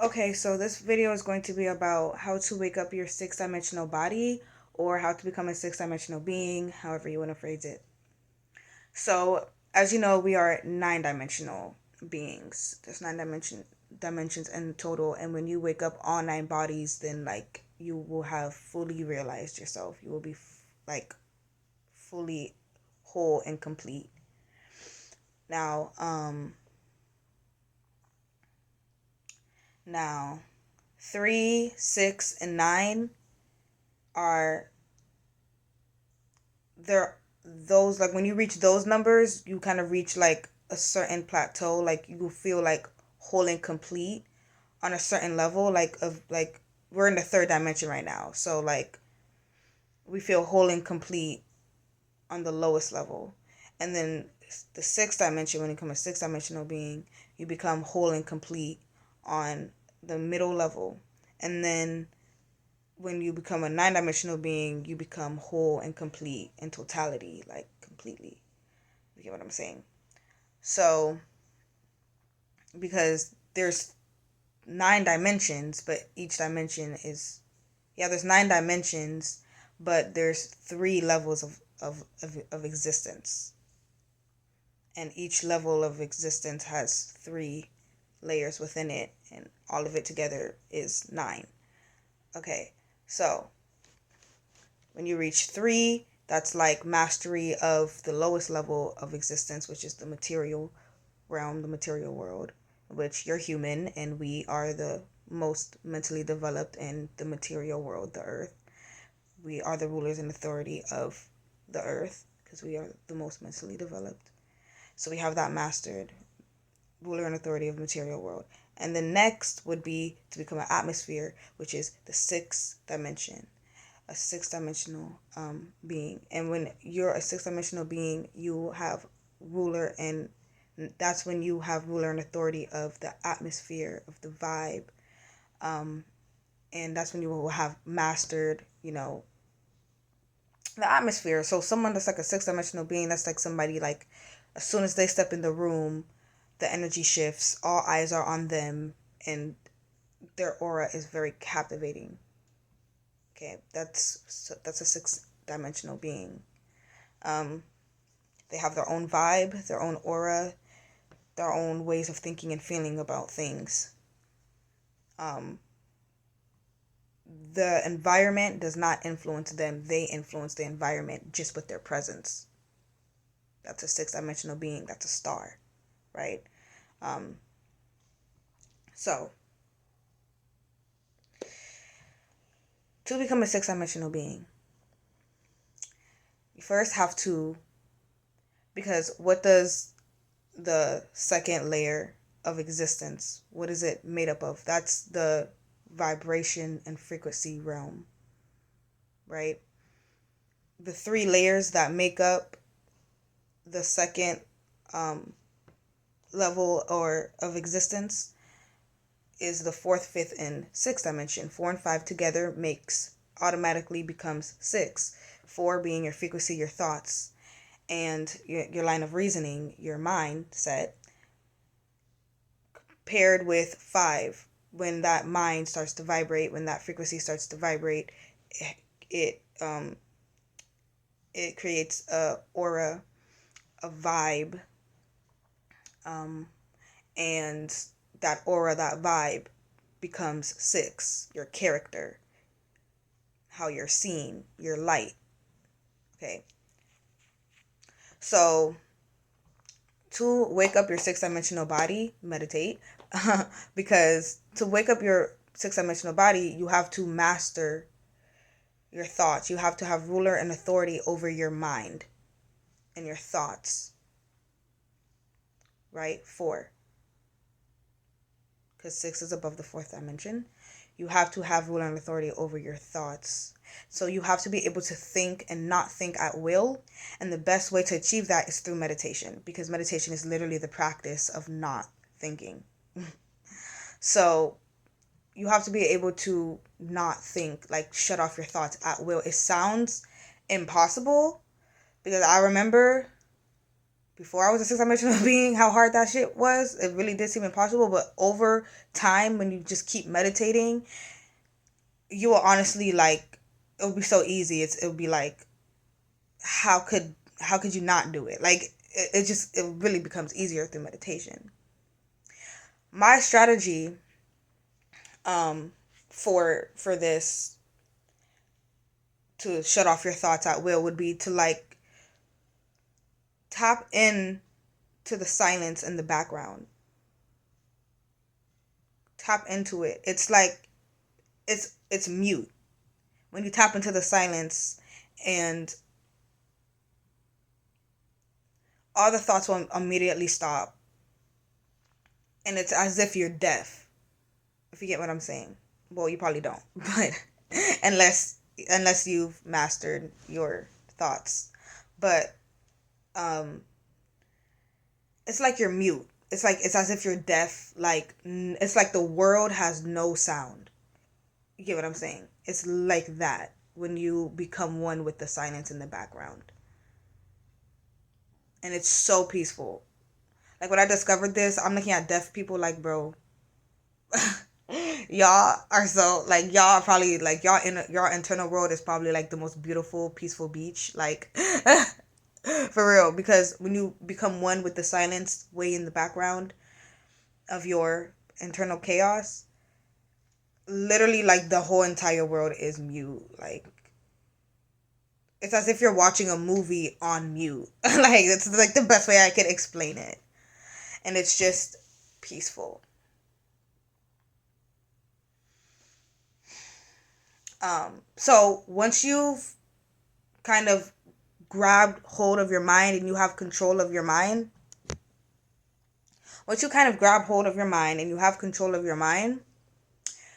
Okay, so this video is going to be about how to wake up your six-dimensional body, or how to become a six-dimensional being, however you want to phrase it. So, as you know, we are nine-dimensional beings. There's dimensions in total, and when you wake up all nine bodies, then like you will have fully realized yourself. You will be like fully whole and complete. Now, now 3, 6, and 9 are there. Those, like, when you reach those numbers, you kind of reach like a certain plateau. Like, you feel like whole and complete on a certain level, like of like we're in the third dimension right now, so like we feel whole and complete on the lowest level. And then the sixth dimension, when you become a six-dimensional being, you become whole and complete on the middle level. And then when you become a nine-dimensional being, you become whole and complete in totality, like completely. You get what I'm saying? So, because there's nine dimensions, but each dimension is, yeah, there's nine dimensions, but there's three levels of existence. And each level of existence has three layers within it, and all of it together is nine. Okay, so when you reach 3, that's like mastery of the lowest level of existence, which is the material realm, the material world, which you're human, and we are the most mentally developed in the material world, the earth. We are the rulers and authority of the earth because we are the most mentally developed. So we have that mastered, ruler and authority of the material world. And the next would be to become an atmosphere, which is the sixth dimension, a six-dimensional being. And when you're a six-dimensional being, you have ruler, and that's when you have ruler and authority of the atmosphere, of the vibe. And that's when you will have mastered, the atmosphere. So someone that's like a six-dimensional being, that's like somebody like, as soon as they step in the room, the energy shifts, all eyes are on them, and their aura is very captivating. Okay, that's a six-dimensional being. They have their own vibe, their own aura, their own ways of thinking and feeling about things. The environment does not influence them. They influence the environment just with their presence. That's a six-dimensional being. That's a star, right? So, to become a six-dimensional being, you first have to, because what does the second layer of existence, what is it made up of? That's the vibration and frequency realm, right? The three layers that make up the second level or of existence is the fourth, fifth, and sixth dimension. 4 and 5 together automatically becomes 6. 4 being your frequency, your thoughts, and your line of reasoning, your mindset, paired with 5. When that mind starts to vibrate, when that frequency starts to vibrate, it creates a aura, a vibe, and that aura, that vibe becomes 6, your character, how you're seen, your light. Okay, so to wake up your six-dimensional body, meditate. Because to wake up your six-dimensional body, you have to master your thoughts. You have to have ruler and authority over your mind and your thoughts, right? 4, because 6 is above the fourth dimension. You have to have ruler and authority over your thoughts. So you have to be able to think and not think at will. And the best way to achieve that is through meditation, because meditation is literally the practice of not thinking. So you have to be able to not think, like shut off your thoughts at will. It sounds impossible, because I remember before I was a sixth dimensional being, how hard that shit was. It really did seem impossible. But over time, when you just keep meditating, you will honestly like, it'll be so easy. It'll be like, how could you not do it? Like it really becomes easier through meditation. My strategy for this, to shut off your thoughts at will, would be to like tap in to the silence in the background. Tap into it. It's like it's mute. When you tap into the silence, and all the thoughts will immediately stop, and it's as if you're deaf. If you get what I'm saying. Well, you probably don't, but unless you've mastered your thoughts. But it's like you're mute. It's as if you're deaf. Like it's like the world has no sound. You get what I'm saying? It's like that when you become one with the silence in the background. And it's so peaceful. Like when I discovered this, I'm looking at deaf people like, bro, y'all are so like, y'all are probably like, your internal world is probably like the most beautiful, peaceful beach. Like for real, because when you become one with the silence way in the background of your internal chaos, literally like the whole entire world is mute. Like it's as if you're watching a movie on mute. Like it's like the best way I could explain it. And it's just peaceful. So once you've kind of grabbed hold of your mind and you have control of your mind, once you kind of grab hold of your mind and you have control of your mind,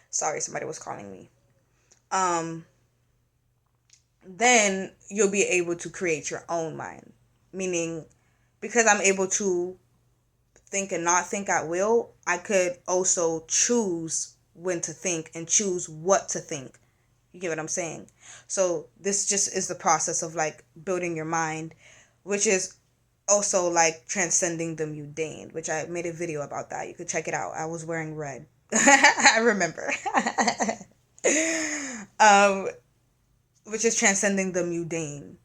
sorry, somebody was calling me. Then you'll be able to create your own mind. Meaning, because I'm able to think and not think at will, I could also choose when to think and choose what to think. You get what I'm saying? So this just is the process of like building your mind, which is also like transcending the mundane, which I made a video about that. You could check it out. I was wearing red. I remember. Which is transcending the mundane.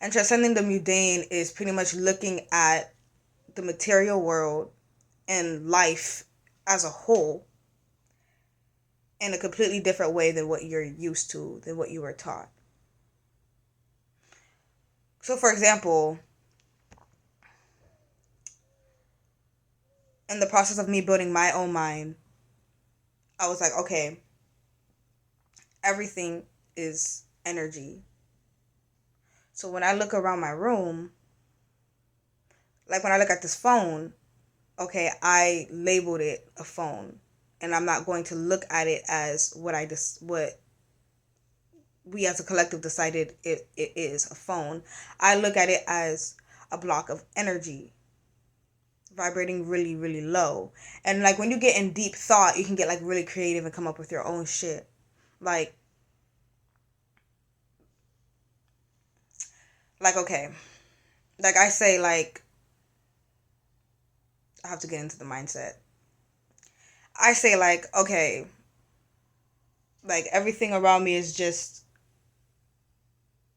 And transcending the mundane is pretty much looking at the material world and life as a whole in a completely different way than what you're used to, than what you were taught. So, for example, in the process of me building my own mind, I was like, okay, everything is energy. So when I look around my room, like when I look at this phone, okay, I labeled it a phone, and I'm not going to look at it as what we as a collective decided it is, a phone. I look at it as a block of energy vibrating really, really low. And like when you get in deep thought, you can get like really creative and come up with your own shit. Like okay, like I say, like I have to get into the mindset. I say like, okay, like everything around me is just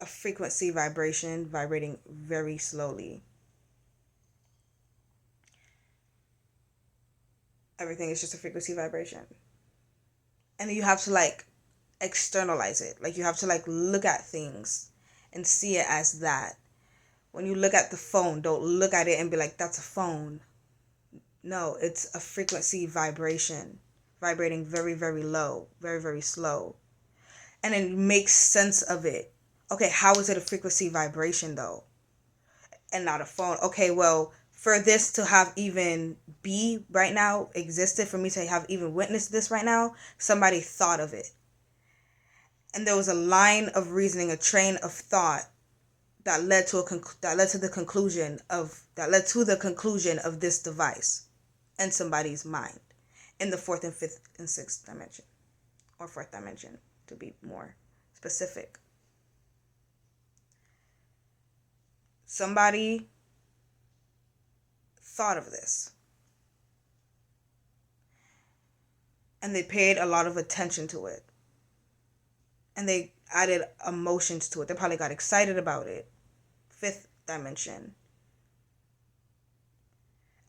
a frequency vibration vibrating very slowly. Everything is just a frequency vibration. And you have to like externalize it. Like you have to like look at things and see it as that. When you look at the phone, don't look at it and be like, that's a phone. No, it's a frequency vibration vibrating very, very low, very, very slow. And then make sense of it. Okay, how is it a frequency vibration though? And not a phone. Okay, well, for this to have even be right now existed, for me to have even witnessed this right now, somebody thought of it. And there was a line of reasoning, a train of thought that led to the conclusion of this device in somebody's mind in the fourth and fifth and sixth dimension, or fourth dimension to be more specific. Somebody thought of this. And they paid a lot of attention to it. And they added emotions to it. They probably got excited about it. Fifth dimension.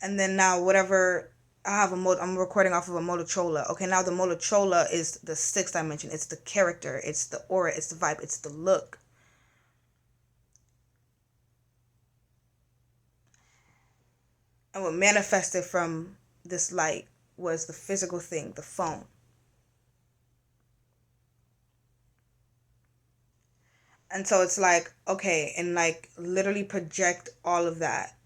And then now whatever I'm recording off of a Motorola. Okay, now the Motorola is the sixth dimension. It's the character, it's the aura, it's the vibe, it's the look. And what manifested from this light was the physical thing, the phone. And so it's like, okay, and like literally project all of that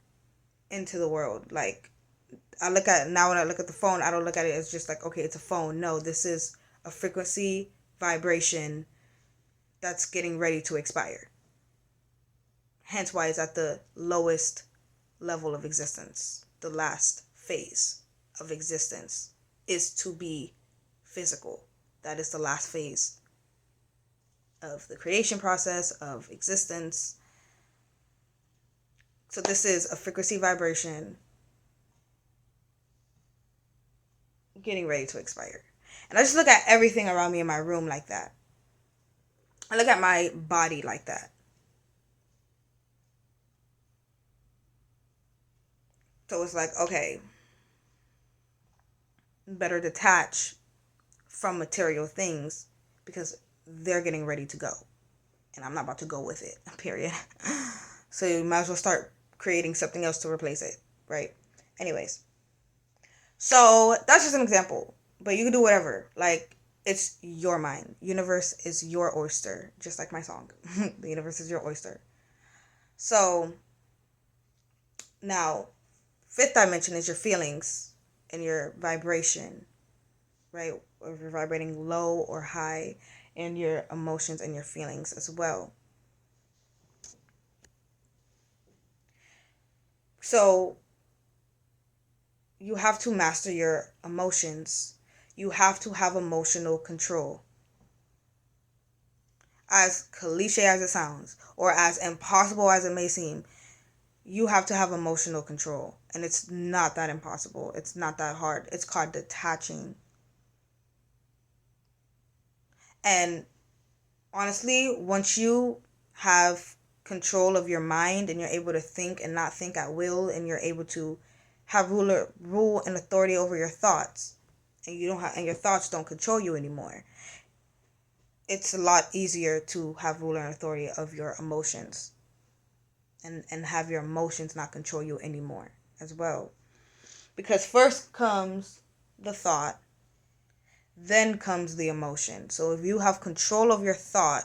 into the world. Like, when I look at the phone, I don't look at it as just like, okay, it's a phone. No, this is a frequency vibration that's getting ready to expire. Hence why it's at the lowest level of existence. The last phase of existence is to be physical. That is the last phase of the creation process of existence. So this is a frequency vibration getting ready to expire. And I just look at everything around me in my room like that. I look at my body like that. So it's like, okay, better detach from material things because they're getting ready to go. And I'm not about to go with it, period. So you might as well start creating something else to replace it, right? Anyways. So that's just an example. But you can do whatever. Like, it's your mind. Universe is your oyster. Just like my song. The universe is your oyster. So, now, fifth dimension is your feelings and your vibration, right? Or if you're vibrating low or high, and your emotions and your feelings as well. So, you have to master your emotions. You have to have emotional control. As cliche as it sounds, or as impossible as it may seem, you have to have emotional control. And it's not that impossible. It's not that hard. It's called detaching. And honestly, once you have control of your mind and you're able to think and not think at will, and you're able to have rule and authority over your thoughts, and your thoughts don't control you anymore, it's a lot easier to have rule and authority of your emotions, and have your emotions not control you anymore as well. Because first comes the thought, then comes the emotion. So if you have control of your thought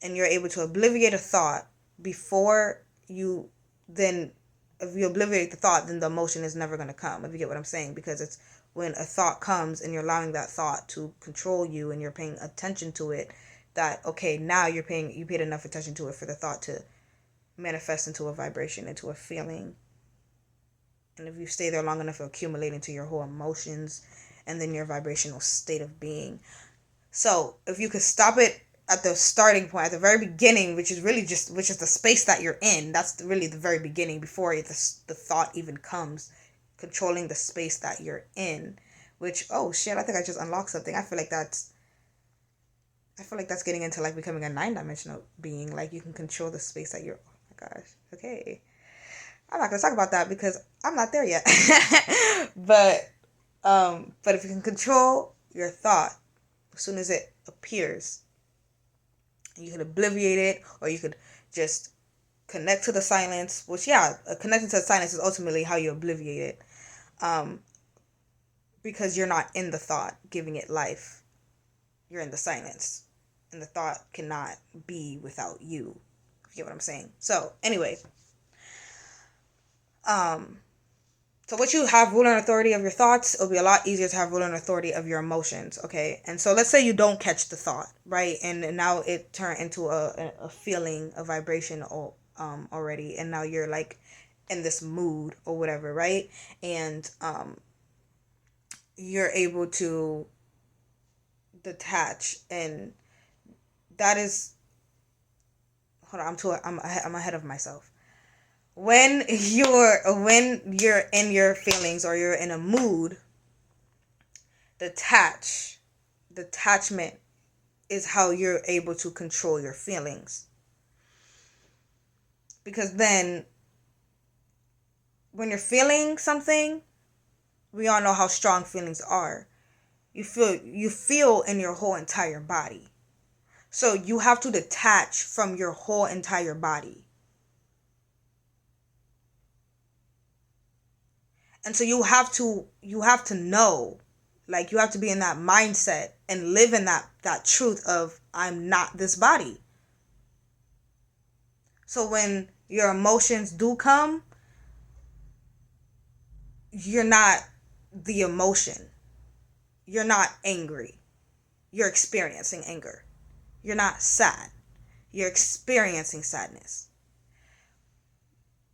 and you're able to obliviate a thought before you, then if you obliviate the thought, then the emotion is never going to come, if you get what I'm saying. Because it's when a thought comes and you're allowing that thought to control you and you're paying attention to it, that, okay, now you paid enough attention to it for the thought to manifest into a vibration, into a feeling. And if you stay there long enough, it'll accumulate into your whole emotions and then your vibrational state of being. So if you could stop it at the starting point, at the very beginning, which is the space that you're in, that's really the very beginning, before the thought even comes, controlling the space that you're in. Which, oh shit, I think I just unlocked something. I feel like that's getting into like becoming a 9-dimensional being. Like, you can control the space that you're. Oh my gosh. Okay. I'm not gonna talk about that because I'm not there yet. but if you can control your thought as soon as it appears, you could obliviate it, or you could just connect to the silence. Which, yeah, connecting to the silence is ultimately how you obliviate it, because you're not in the thought giving it life. You're in the silence, and the thought cannot be without you. If you get what I'm saying. So anyway. So once you have rule and authority of your thoughts, it'll be a lot easier to have rule and authority of your emotions, okay? And so let's say you don't catch the thought, right? And now it turned into a feeling, a vibration already, and now you're like in this mood or whatever, right? And you're able to detach, and that is, hold on, I'm ahead of myself. when you're in your feelings or you're in a mood, detachment is how you're able to control your feelings. Because then when you're feeling something, we all know how strong feelings are. You feel in your whole entire body. So you have to detach from your whole entire body. And so you have to know, like, you have to be in that mindset and live in that truth of, I'm not this body. So when your emotions do come, you're not the emotion. You're not angry. You're experiencing anger. You're not sad. You're experiencing sadness.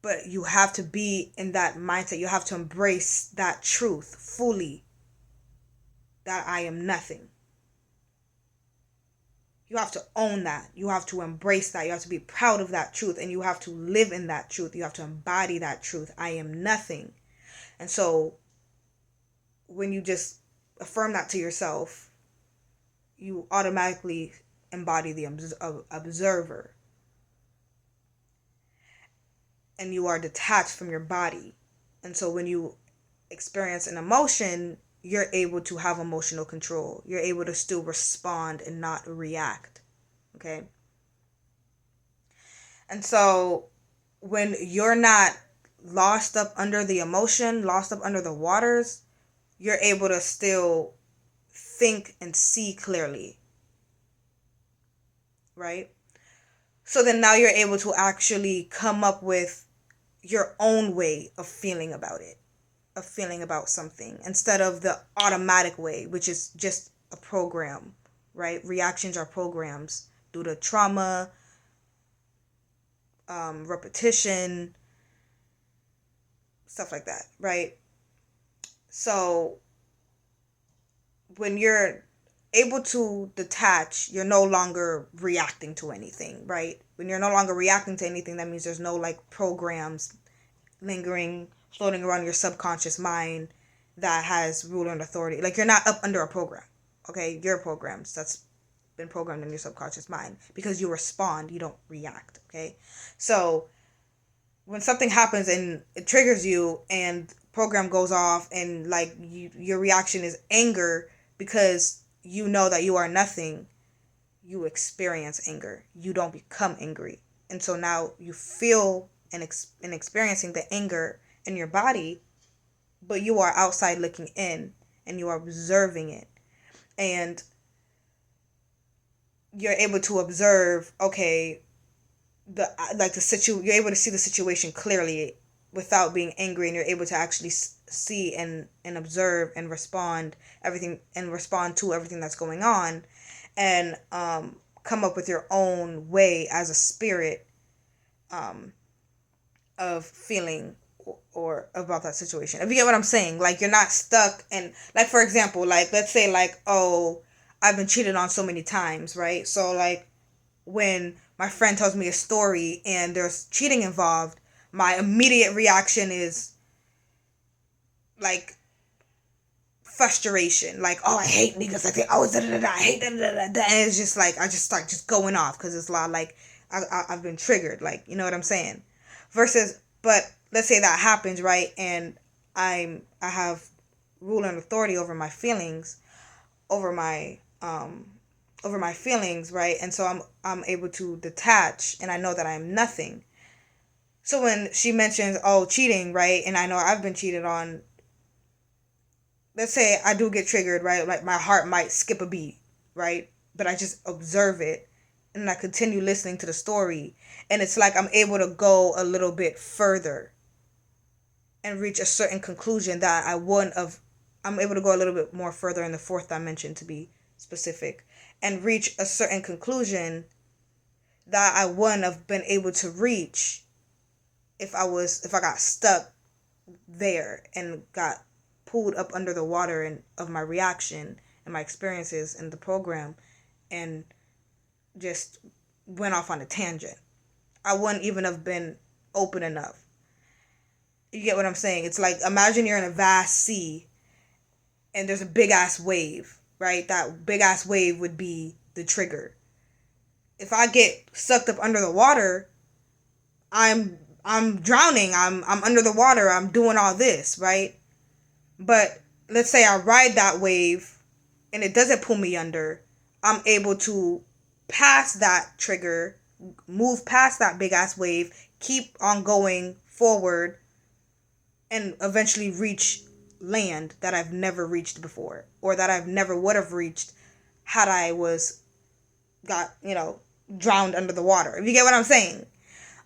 But you have to be in that mindset. You have to embrace that truth fully, that I am nothing. You have to own that. You have to embrace that. You have to be proud of that truth, and you have to live in that truth. You have to embody that truth. I am nothing. And so when you just affirm that to yourself, you automatically embody the observer, and you are detached from your body. And so when you experience an emotion, you're able to have emotional control. You're able to still respond and not react. Okay? And so when you're not lost up under the emotion, lost up under the waters, you're able to still think and see clearly. Right? So then now you're able to actually come up with your own way of feeling about it, of feeling about something, instead of the automatic way, which is just a program, right? Reactions are programs due to trauma, repetition, stuff like that, right? So when you're able to detach, you're no longer reacting to anything, right? When you're no longer reacting to anything, that means there's no like programs lingering, floating around your subconscious mind that has rule and authority. Like, you're not up under a program, okay? Your programs that's been programmed in your subconscious mind, because you respond, you don't react, okay? So when something happens and it triggers you and program goes off, and like your reaction is anger because you know that you are nothing, you experience anger. You don't become angry. And so now you feel and experiencing the anger in your body, but you are outside looking in and you are observing it. And you're able to observe, okay, you're able to see the situation clearly without being angry, and you're able to actually see and observe and respond to everything that's going on, and come up with your own way as a spirit, of feeling or about that situation. If you get what I'm saying, like, you're not stuck. And like, for example, like, let's say, like, oh, I've been cheated on so many times, right? So like, when my friend tells me a story and there's cheating involved, my immediate reaction is like frustration, like, oh, I hate niggas, like, they always da da da, I hate da da da da, and it's just like I just start just going off because it's a lot, like, I've been triggered, like, you know what I'm saying? Versus, but let's say that happens, right, and I have rule and authority over my feelings, over my feelings, right, and so I'm able to detach, and I know that I'm nothing. So when she mentions, oh, cheating, right, and I know I've been cheated on, let's say I do get triggered, right? Like, my heart might skip a beat, right? But I just observe it and I continue listening to the story. And it's like I'm able to go a little bit further and reach a certain conclusion that I wouldn't have. I'm able to go a little bit more further in the fourth dimension, to be specific, and reach a certain conclusion that I wouldn't have been able to reach if I got stuck there and got pulled up under the water and of my reaction and my experiences in the program, and just went off on a tangent. I wouldn't even have been open enough. You get what I'm saying? It's like, imagine you're in a vast sea and there's a big ass wave, right? That big ass wave would be the trigger. If I get sucked up under the water, I'm drowning. I'm under the water. I'm doing all this, right? But let's say I ride that wave and it doesn't pull me under. I'm able to pass that trigger, move past that big ass wave, keep on going forward, and eventually reach land that I've never reached before, or that I've never would have reached had I was got, drowned under the water. If you get what I'm saying.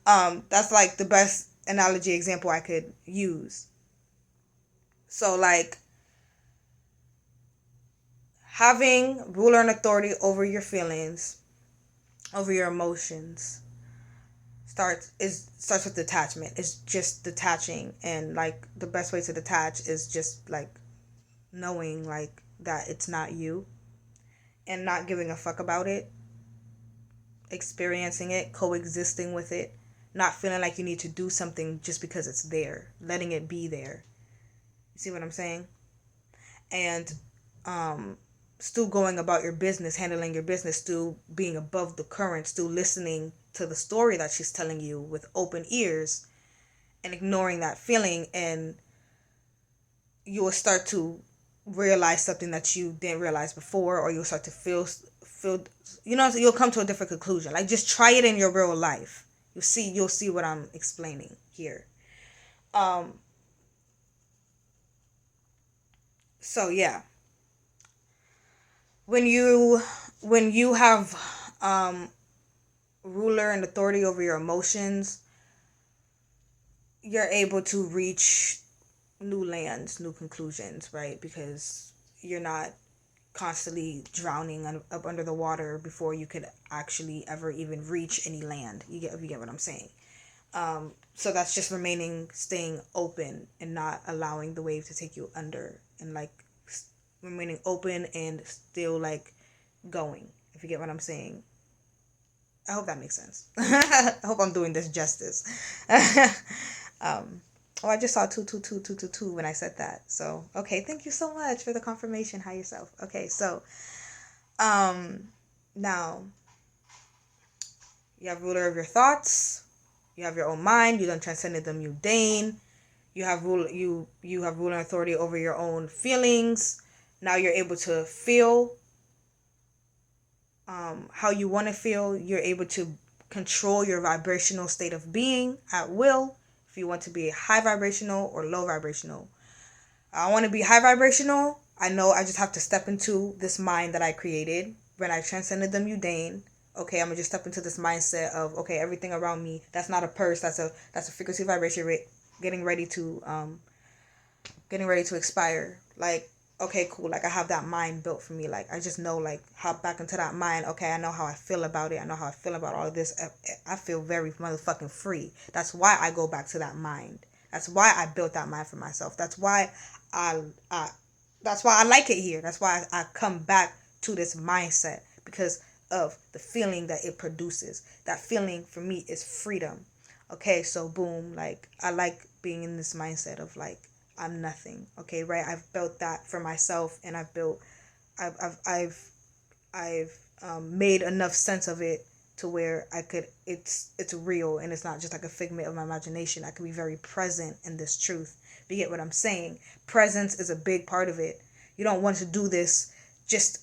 That's like the best analogy example I could use. So like, having ruler and authority over your feelings, over your emotions, starts with detachment. It's just detaching, and like the best way to detach is just like knowing like that it's not you, and not giving a fuck about it, experiencing it, coexisting with it, not feeling like you need to do something just because it's there, letting it be there. You see what I'm saying? And still going about your business, handling your business, still being above the current, still listening to the story that she's telling you with open ears, and ignoring that feeling, and you will start to realize something that you didn't realize before, or you'll start to feel you'll come to a different conclusion. Like, just try it in your real life. You'll see what I'm explaining here. So yeah, when you have ruler and authority over your emotions, you're able to reach new lands, new conclusions, right? Because you're not constantly drowning up under the water before you could actually ever even reach any land. If you get what I'm saying. So that's just staying open and not allowing the wave to take you under, and like remaining open and still like going. If you get what I'm saying. I hope that makes sense. I hope I'm doing this justice. I just saw 22222 when I said that. So, okay, thank you so much for the confirmation. Hi yourself. Okay, so now you have ruler of your thoughts. You have your own mind. You done transcended them. You Dane. You have ruler and authority over your own feelings. Now you're able to feel how you want to feel. You're able to control your vibrational state of being at will. If you want to be high vibrational or low vibrational. I want to be high vibrational. I know I just have to step into this mind that I created when I transcended the mundane. Okay, I'm gonna just step into this mindset of, okay, everything around me, that's not a purse, that's a frequency vibration rate getting ready to expire. Like, okay, cool. Like, I have that mind built for me. Like, I just know, like, hop back into that mind. Okay, I know how I feel about it. I know how I feel about all of this. I feel very motherfucking free. That's why I go back to that mind. That's why I built that mind for myself. That's why I like it here. That's why I come back to this mindset, because of the feeling that it produces. That feeling for me is freedom. Okay, so boom, like, I like being in this mindset of like, I'm nothing. Okay, right? I've built that for myself, and I've made enough sense of it to where it's real, and it's not just like a figment of my imagination. I can be very present in this truth. You get what I'm saying? Presence is a big part of it. You don't want to do this just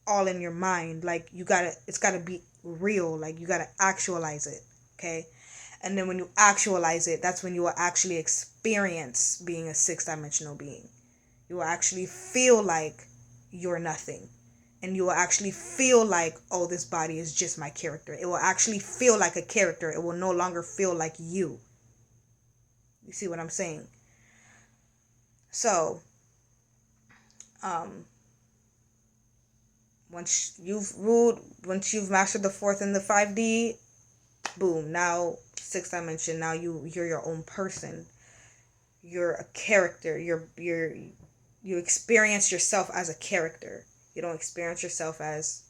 all in your mind. Like, it's gotta be real. Like, you gotta actualize it. Okay? And then when you actualize it, that's when you will actually experience being a six-dimensional being. You will actually feel like you're nothing. And you will actually feel like, oh, this body is just my character. It will actually feel like a character. It will no longer feel like you. You see what I'm saying? So, once you've mastered the fourth and the 5D, boom, now sixth dimension, now you're your own person. You're a character. You experience yourself as a character. You don't experience yourself as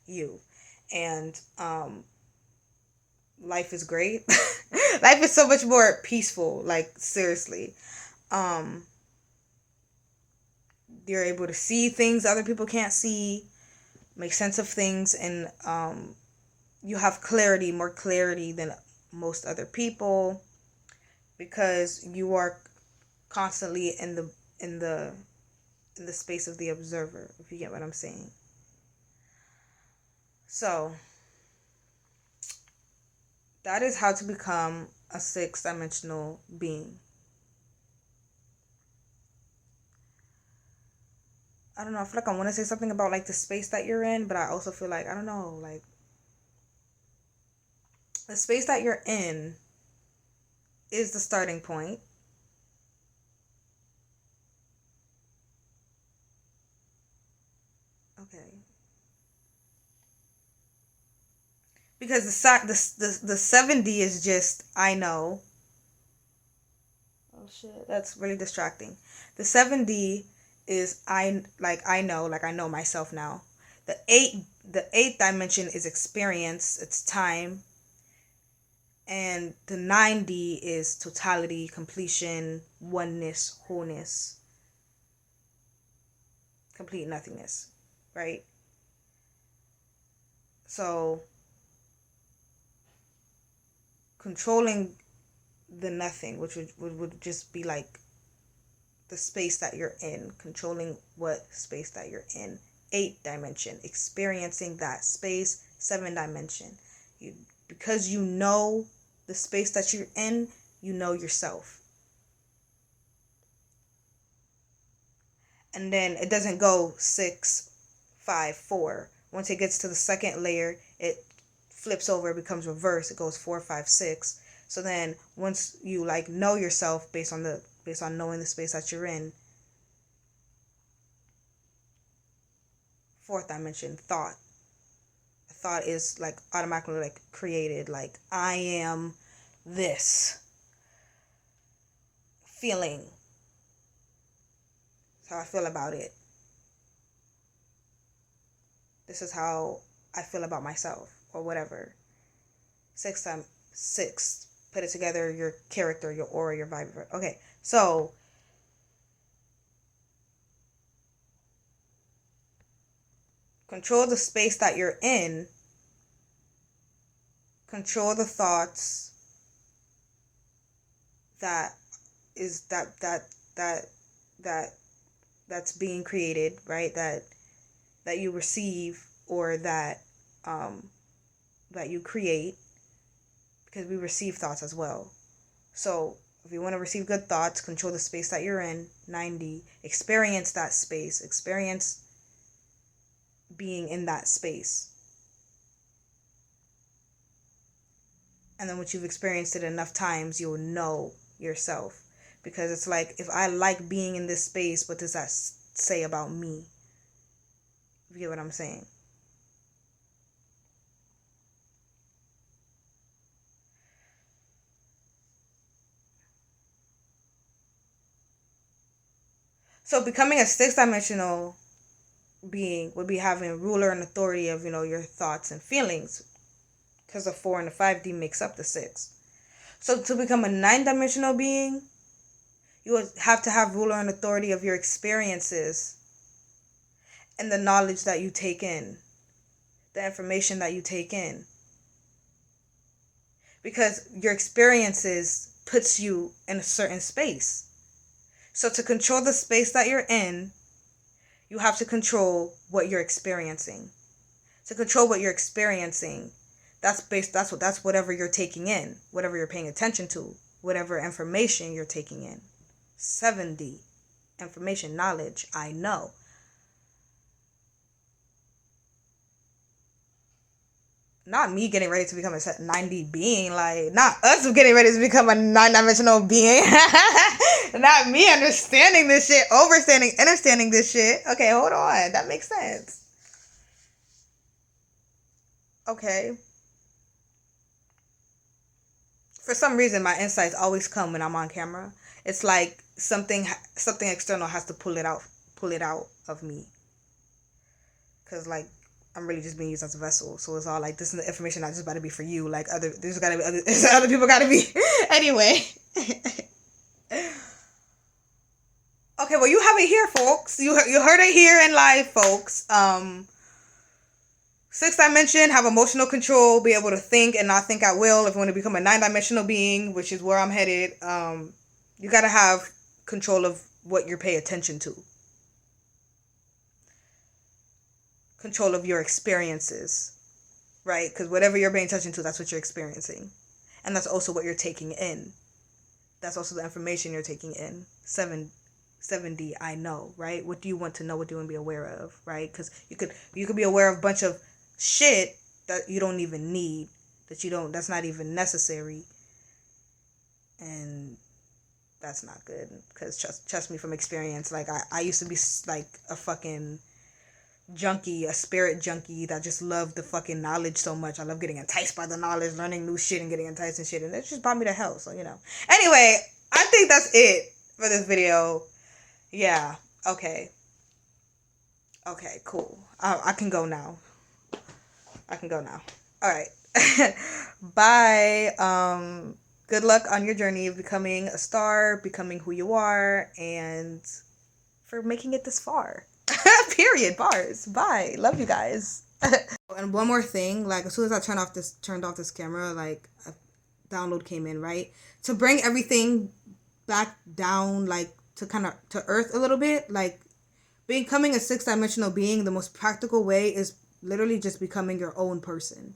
you. And life is great. Life is so much more peaceful, like seriously. Um you're able to see things other people can't see, make sense of things, and you have clarity, more clarity than most other people, because you are constantly in the in the space of the observer, if you get what I'm saying. So that is how to become a six-dimensional being. I don't know, I feel like I want to say something about like the space that you're in, but I also feel like, I don't know, like the space that you're in is the starting point. Okay. Because the 7D is just I know. Oh shit, that's really distracting. The 7D is I know myself now. The eighth dimension is experience, it's time, and the 9D is totality, completion, oneness, wholeness, complete nothingness, right? So controlling the nothing, which would just be like the space that you're in, controlling what space that you're in. 8th dimension, experiencing that space. 7th dimension, you, because you know the space that you're in, you know yourself. And then it doesn't go 6, 5, 4. Once it gets to the second layer, it flips over, it becomes reverse. It goes 4, 5, 6. So then once you like know yourself based on knowing the space that you're in, 4th dimension, thought. Thought is like automatically like created, like I am this feeling. That's how I feel about it. This is how I feel about myself, or whatever. 6 times 6, put it together, your character, your aura, your vibe. Okay, so control the space that you're in, control the thoughts that is that that's being created, right? That you receive, or that you create, because we receive thoughts as well. So if you want to receive good thoughts, control the space that you're in. 90, experience that space, experience being in that space. And then once you've experienced it enough times, you'll know yourself. Because it's like, if I like being in this space, what does that say about me? You get what I'm saying? So becoming a 6th-dimensional being would be having ruler and authority of, your thoughts and feelings. Because the 4 and the 5D makes up the 6. So to become a 9th-dimensional being, you would have to have ruler and authority of your experiences and the knowledge that you take in, the information that you take in. Because your experiences puts you in a certain space. So to control the space that you're in, you have to control what you're experiencing. To control what you're experiencing, that's whatever you're taking in, whatever you're paying attention to, whatever information you're taking in. 7D, information, knowledge, I know. Not me getting ready to become a 90 being, like, not us getting ready to become a 9-dimensional being. Not me understanding this shit, understanding this shit. Okay, hold on. That makes sense. Okay. For some reason, my insights always come when I'm on camera. It's like something external has to pull it out of me. Cause like I'm really just being used as a vessel. So it's all like, this is the information not just about to be for you. Like there's gotta be other people gotta be. Anyway. Okay, well, you have it here, folks. You heard it here in live, folks. Sixth dimension, have emotional control, be able to think and not think at will. If you want to become a 9-dimensional being, which is where I'm headed, you gotta have control of what you pay attention to. Control of your experiences, right? Because whatever you're paying attention to, that's what you're experiencing. And that's also what you're taking in. That's also the information you're taking in. 7D, I know, right? What do you want to know? What do you want to be aware of, right? Because you could be aware of a bunch of shit that you don't even need, that's not even necessary, and that's not good. Because trust me from experience, like I used to be like a fucking junkie, a spirit junkie that just loved the fucking knowledge so much. I love getting enticed by the knowledge, learning new shit and getting enticed and shit, and it just brought me to hell. So anyway, I think that's it for this video. Yeah. Okay, cool. I can go now. All right. Bye. Good luck on your journey of becoming a star, becoming who you are, and for making it this far. Period. Bars. Bye. Love you guys. And one more thing, like as soon as I turned off this camera, like a download came in, right? To bring everything back down, like to earth a little bit, like becoming a 6-dimensional being, the most practical way is literally just becoming your own person.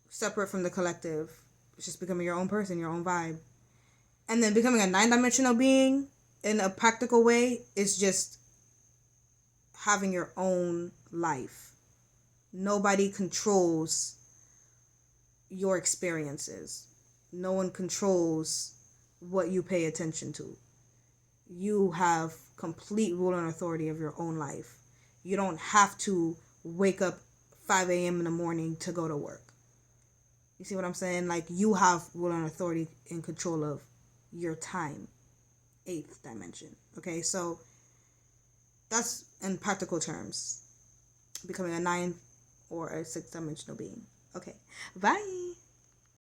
Separate from the collective. It's just becoming your own person, your own vibe. And then becoming a 9-dimensional being in a practical way is just having your own life. Nobody controls your experiences. No one controls what you pay attention to. You have complete rule and authority of your own life. You don't have to wake up 5 a.m. in the morning to go to work. You see what I'm saying? Like, you have rule and authority and control of your time. 8th dimension. Okay, so that's in practical terms. Becoming a 9 or a 6-dimensional being. Okay, bye.